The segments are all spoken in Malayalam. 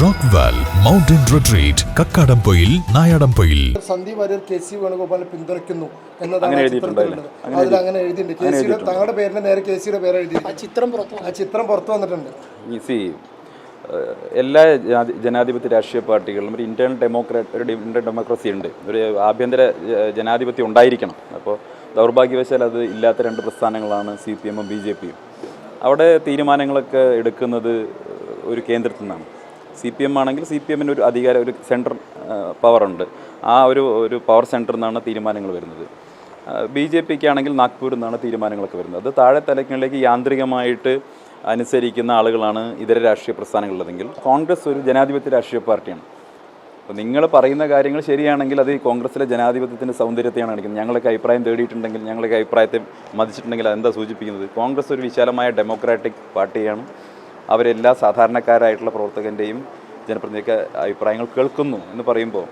Rockwell mountain retreat, Kakkadampoyil, Nayadampoyil. Sandeep Warrier KC വേണുഗോപാലിനെ പിന്തുണയ്ക്കുന്നു എന്നതാണ് അതിൽ അങ്ങനെ എഴുതിയിട്ടുണ്ട്. താങ്കളുടെ പേരിന്റെ നേരെ KCയുടെ പേര് എഴുതിയിട്ടുണ്ട്. ആ ചിത്രം പുറത്തു വന്നിട്ടുണ്ട്. എല്ലാ ജനാധിപത്യ രാഷ്ട്രീയ പാർട്ടികളിലും ഒരു ഇന്റേണൽ ഡെമോക്രസി ഉണ്ട്, ഒരു ആഭ്യന്തര ജനാധിപത്യം ഉണ്ടായിരിക്കണം. അപ്പോൾ ദൗർഭാഗ്യവശാൽ അത് ഇല്ലാത്ത രണ്ട് പ്രസ്ഥാനങ്ങളാണ് CPM-ഉം BJP-യും. അവിടെ തീരുമാനങ്ങളൊക്കെ എടുക്കുന്നത് ഒരു കേന്ദ്രത്തിൽ നിന്നാണ്. CPM ആണെങ്കിൽ CPM-ന് ഒരു അധികാരം, ഒരു സെൻട്രൽ പവറുണ്ട്. ആ ഒരു പവർ സെൻറ്ററിൽ നിന്നാണ് തീരുമാനങ്ങൾ വരുന്നത്. BJP-ക്ക് ആണെങ്കിൽ നാഗ്പൂരിൽ നിന്നാണ് തീരുമാനങ്ങളൊക്കെ വരുന്നത്. അത് താഴെ തലങ്ങളിലേക്ക് യാന്ത്രികമായിട്ട് അനുസരിക്കുന്ന ആളുകളാണ് ഇതര രാഷ്ട്രീയ പ്രസ്ഥാനങ്ങളുള്ളതെങ്കിൽ കോൺഗ്രസ് ഒരു ജനാധിപത്യ രാഷ്ട്രീയ പാർട്ടിയാണ്. അപ്പോൾ നിങ്ങൾ പറയുന്ന കാര്യങ്ങൾ ശരിയാണെങ്കിൽ അത് കോൺഗ്രസിലെ ജനാധിപത്യത്തിൻ്റെ സൗന്ദര്യത്തെയാണ് കാണിക്കുന്നത്. ഞങ്ങളൊക്കെ അഭിപ്രായം തേടിയിട്ടുണ്ടെങ്കിൽ, ഞങ്ങളൊക്കെ അഭിപ്രായത്തെ മതിച്ചിട്ടുണ്ടെങ്കിൽ അതെന്താ സൂചിപ്പിക്കുന്നത്? കോൺഗ്രസ് ഒരു വിശാലമായ ഡെമോക്രാറ്റിക് പാർട്ടിയാണ്. അവരെല്ലാ സാധാരണക്കാരായിട്ടുള്ള പ്രവർത്തകൻ്റെയും ജനപ്രതിനിധിയൊക്കെ അഭിപ്രായങ്ങൾ കേൾക്കുന്നു എന്ന് പറയുമ്പോൾ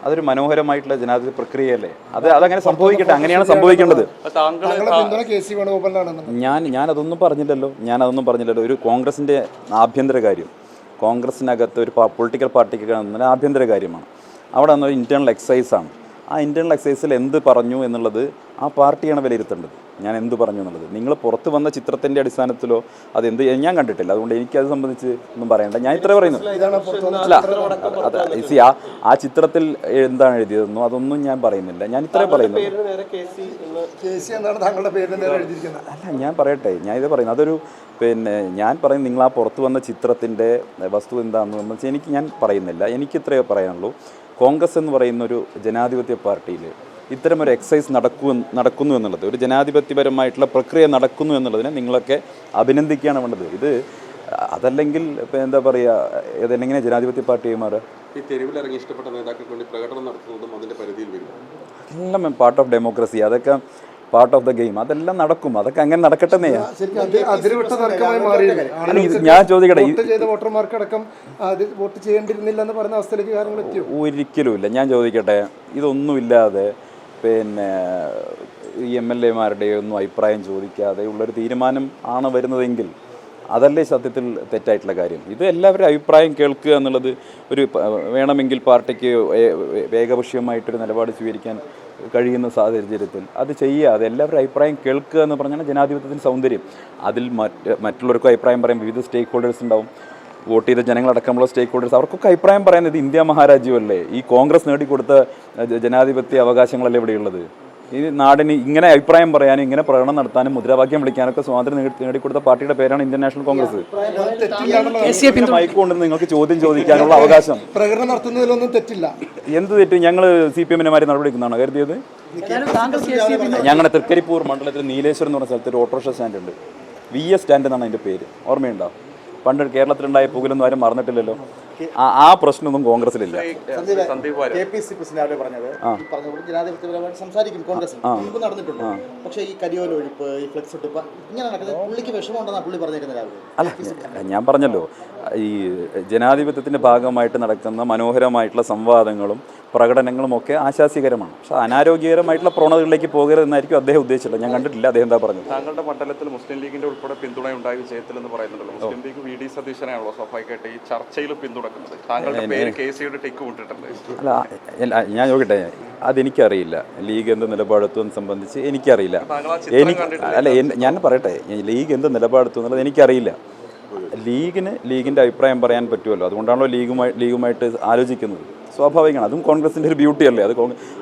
അതൊരു മനോഹരമായിട്ടുള്ള ജനാധിപത്യ പ്രക്രിയയല്ലേ? അതങ്ങനെ സംഭവിക്കട്ടെ, അങ്ങനെയാണ് സംഭവിക്കേണ്ടത്. ഞാനതൊന്നും പറഞ്ഞില്ലല്ലോ. ഒരു കോൺഗ്രസിൻ്റെ ആഭ്യന്തര കാര്യം, കോൺഗ്രസിനകത്ത് ഒരു പൊളിറ്റിക്കൽ പാർട്ടിക്ക് ആഭ്യന്തര കാര്യമാണ്. അവിടെ ഒരു ഇൻറ്റേർണൽ എക്സസൈസാണ്. ആ ഇൻറ്റേർണൽ എക്സസൈസിൽ എന്ത് പറഞ്ഞു എന്നുള്ളത് ആ പാർട്ടിയാണ് വിലയിരുത്തേണ്ടത്. ഞാൻ എന്ത് പറഞ്ഞു എന്നുള്ളത് നിങ്ങൾ പുറത്ത് വന്ന ചിത്രത്തിൻ്റെ അടിസ്ഥാനത്തിലോ അതെന്ത് ഞാൻ കണ്ടിട്ടില്ല. അതുകൊണ്ട് എനിക്കത് സംബന്ധിച്ച് ഒന്നും പറയണ്ട. ഞാൻ ഇത്ര പറയുന്നു. അല്ല, ആ ചിത്രത്തിൽ എന്താണ് എഴുതിയതെന്നോ അതൊന്നും ഞാൻ പറയുന്നില്ല. ഞാൻ ഇത്രേ പറയുന്നു. അല്ല, ഞാൻ പറയട്ടെ, ഞാൻ ഇത് പറയുന്നത് അതൊരു ഞാൻ പറയുന്നത് നിങ്ങൾ ആ പുറത്ത് വന്ന ചിത്രത്തിൻ്റെ വസ്തു എന്താണെന്ന് വെച്ചാൽ ഞാൻ പറയുന്നില്ല. എനിക്കിത്രയേ പറയാനുള്ളൂ. കോൺഗ്രസ് എന്ന് പറയുന്ന ഒരു ജനാധിപത്യ പാർട്ടിയിൽ ഇത്തരമൊരു എക്സസൈസ് നടക്കുന്നു എന്നുള്ളത്, ഒരു ജനാധിപത്യപരമായിട്ടുള്ള പ്രക്രിയ നടക്കുന്നു എന്നുള്ളതിനെ നിങ്ങളൊക്കെ അഭിനന്ദിക്കുകയാണ് വേണ്ടത്. അതല്ലെങ്കിൽ എന്താ പറയുക, ഇതെങ്ങനെ ജനാധിപത്യ പാർട്ടിയായി മാറുക? ഈ തെരുവിലിറങ്ങി ഇഷ്ടപ്പെട്ട നേതാക്കൾക്ക് വേണ്ടി പ്രകടനം നടത്തുന്നതും അതിൻ്റെ പരിധിയിൽ വരും. എല്ലാം പാർട്ട് ഓഫ് ഡെമോക്രസി, അതൊക്കെ പാർട്ട് ഓഫ് ദ ഗെയിം. അതെല്ലാം നടക്കും, അതൊക്കെ അങ്ങനെ നടക്കട്ടെ. ഞാൻ ചോദിക്കട്ടെ, ഒരിക്കലുമില്ല. ഞാൻ ചോദിക്കട്ടെ, ഇതൊന്നുമില്ലാതെ ഈ MLA-മാരുടെ ഒന്നും അഭിപ്രായം ചോദിക്കാതെ ഉള്ളൊരു തീരുമാനം ആണ് വരുന്നതെങ്കിൽ അതല്ലേ സത്യത്തിൽ തെറ്റായിട്ടുള്ള കാര്യം? ഇത് എല്ലാവരും അഭിപ്രായം കേൾക്കുക എന്നുള്ളത് വേണമെങ്കിൽ പാർട്ടിക്ക് ഏകപക്ഷീയമായിട്ടൊരു നിലപാട് സ്വീകരിക്കാൻ കഴിയുന്ന സാഹചര്യത്തിൽ അത് ചെയ്യുക. അത് എല്ലാവരും അഭിപ്രായം കേൾക്കുക എന്ന് പറഞ്ഞാൽ ജനാധിപത്യത്തിൻ്റെ സൗന്ദര്യം. അതിൽ മറ്റുള്ളവർക്കും അഭിപ്രായം പറയാൻ വിവിധ സ്റ്റേക്ക് ഹോൾഡേഴ്സ് ഉണ്ടാവും. വോട്ട് ചെയ്ത ജനങ്ങളടക്കമുള്ള സ്റ്റേക്ക് ഹോൾഡേഴ്സ്, അവർക്കൊക്കെ അഭിപ്രായം പറയുന്നത് ഇന്ത്യ മഹാരാജ്യമല്ലേ? ഈ കോൺഗ്രസ് നേടിക്കൊടുത്ത ജനാധിപത്യ അവകാശങ്ങളല്ലേ ഇവിടെയുള്ളത്? ഈ നാടിന് ഇങ്ങനെ അഭിപ്രായം പറയാനും ഇങ്ങനെ പ്രകടനം നടത്താനും മുദ്രാവാക്യം വിളിക്കാനൊക്കെ സ്വാതന്ത്ര്യം നേടിക്കൊടുത്ത പാർട്ടിയുടെ പേരാണ് ഇന്ത്യൻ നാഷണൽ കോൺഗ്രസ്. മൈക്കുകൊണ്ട് നിങ്ങൾക്ക് ചോദ്യം ചോദിക്കാനുള്ള അവകാശം. പ്രകടനം നടത്തുന്നതിലൊന്നും തെറ്റില്ല. എന്ത് തെറ്റ്? ഞങ്ങൾ CPM-മാരെ നടപടിക്കുന്നതാണോ കരുതിയത്? ഞങ്ങളുടെ തൃക്കരിപ്പൂർ മണ്ഡലത്തിൽ നീലേശ്വരം എന്ന് പറഞ്ഞ സ്ഥലത്ത് ഒരു ഓട്ടോറിക്ഷ സ്റ്റാൻഡ് ഉണ്ട്. VS സ്റ്റാൻഡ് എന്നാണ് അതിൻ്റെ പേര്. ഓർമ്മയുണ്ടോ? പണ്ട് കേരളത്തിലുണ്ടായ പുകലൊന്നും ആരും മറന്നിട്ടില്ലല്ലോ. ആ പ്രശ്നമൊന്നും കോൺഗ്രസിലില്ല. അല്ല, ഞാൻ പറഞ്ഞല്ലോ, ഈ ജനാധിപത്യത്തിൻ്റെ ഭാഗമായിട്ട് നടക്കുന്ന മനോഹരമായിട്ടുള്ള സംവാദങ്ങളും പ്രകടനങ്ങളും ഒക്കെ ആശാസ്യകരമാണ്. പക്ഷെ അനാരോഗ്യകരമായിട്ടുള്ള പ്രവണതകളിലേക്ക് പോകരുതെന്നായിരിക്കും അദ്ദേഹം ഉദ്ദേശിച്ചില്ല. ഞാൻ കണ്ടിട്ടില്ല അദ്ദേഹം എന്താ പറഞ്ഞത്. താങ്കളുടെ മണ്ഡലത്തിൽ മുസ്ലിം ലീഗിന്റെ ഉൾപ്പെടെ പിന്തുണയുണ്ടായ വിജയത്തിൽ എന്ന് പറയുന്നുണ്ടല്ലോ. മുസ്ലിം ലീഗ് VD സതീശനാണല്ലോ സ്വാഭാവികമായിട്ട് ഈ ചർച്ചയിൽ പിന്തുണക്കുന്നത്. താങ്കളുടെ പേര് KCയുടെ ടിക്ക് വിട്ടിട്ടുണ്ട്. അല്ല, ഞാൻ നോക്കട്ടെ, അതെനിക്കറിയില്ല. ലീഗ് എന്ത് നിലപാടെത്തുമെന്ന് സംബന്ധിച്ച് എനിക്കറിയില്ല. ഞാൻ പറയട്ടെ, ലീഗ് എന്ത് നിലപാടെത്തും എന്നുള്ളത് എനിക്കറിയില്ല. ലീഗിൻ്റെ അഭിപ്രായം പറയാൻ പറ്റുമല്ലോ. അതുകൊണ്ടാണല്ലോ ലീഗുമായിട്ട് ആലോചിക്കുന്നത്. സ്വാഭാവികമാണ്. അതും കോൺഗ്രസിൻ്റെ ഒരു ബ്യൂട്ടി അല്ലേ?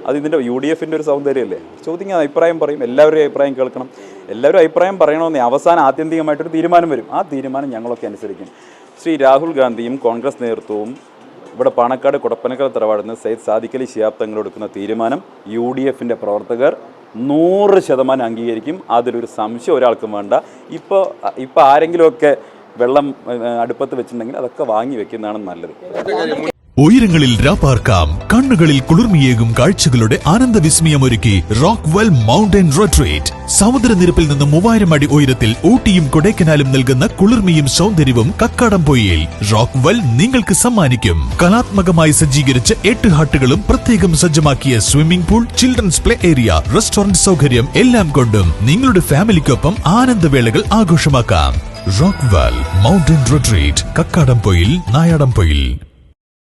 അത് ഇതിൻ്റെ UDF-ൻ്റെ ഒരു സൗന്ദര്യമല്ലേ? ചോദിക്കാൻ അഭിപ്രായം പറയും, എല്ലാവരും അഭിപ്രായം കേൾക്കണം. എല്ലാവരും അഭിപ്രായം പറയണമെന്നേ അവസാനം ആത്യന്തികമായിട്ടൊരു തീരുമാനം വരും. ആ തീരുമാനം ഞങ്ങളൊക്കെ അനുസരിക്കും. ശ്രീ രാഹുൽ ഗാന്ധിയും കോൺഗ്രസ് നേതൃത്വവും ഇവിടെ പാണക്കാട് കൊടപ്പനക്കൽ തറവാടുന്ന സയ്യിദ് സാദിഖ് അലി ശിഹാബ് തങ്ങൾ എടുക്കുന്ന തീരുമാനം UDF-ൻ്റെ പ്രവർത്തകർ 100% അംഗീകരിക്കും. അതിലൊരു സംശയം ഒരാൾക്കും വേണ്ട. ഇപ്പോൾ ആരെങ്കിലുമൊക്കെ വെള്ളം അടുപ്പത്ത് വെച്ചിട്ടുണ്ടെങ്കിൽ അതൊക്കെ വാങ്ങി വെക്കുന്നതാണ് നല്ലത്. ഉയരങ്ങളിൽ രാപ്പാർക്കാം, കണ്ണുകളിൽ കുളിർമിയേകും കാഴ്ചകളുടെ ആനന്ദവിസ്മയമൊരുക്കി റോക്ക്വെൽ മൗണ്ടൻ റിട്രീറ്റ്. സമുദ്രനിരപ്പിൽ നിന്ന് 3000 അടി ഉയരത്തിൽ ഊട്ടിയും കൊടൈക്കനാലും നൽകുന്ന കുളിർമയും സൗന്ദര്യവും കക്കാടംപൊയിൽ റോക്ക്വെൽ നിങ്ങൾക്ക് സമ്മാനിക്കും. കലാത്മകമായി സജ്ജീകരിച്ച 8 ഹട്ടുകളും പ്രത്യേകം സജ്ജമാക്കിയ swimming pool, children's play area, restaurant സൗകര്യം എല്ലാം കൊണ്ടും നിങ്ങളുടെ ഫാമിലിക്കൊപ്പം ആനന്ദവേളകൾ ആഘോഷമാക്കാം. Rockwell mountain retreat, Kakkadampoyil, Nayadampoyil.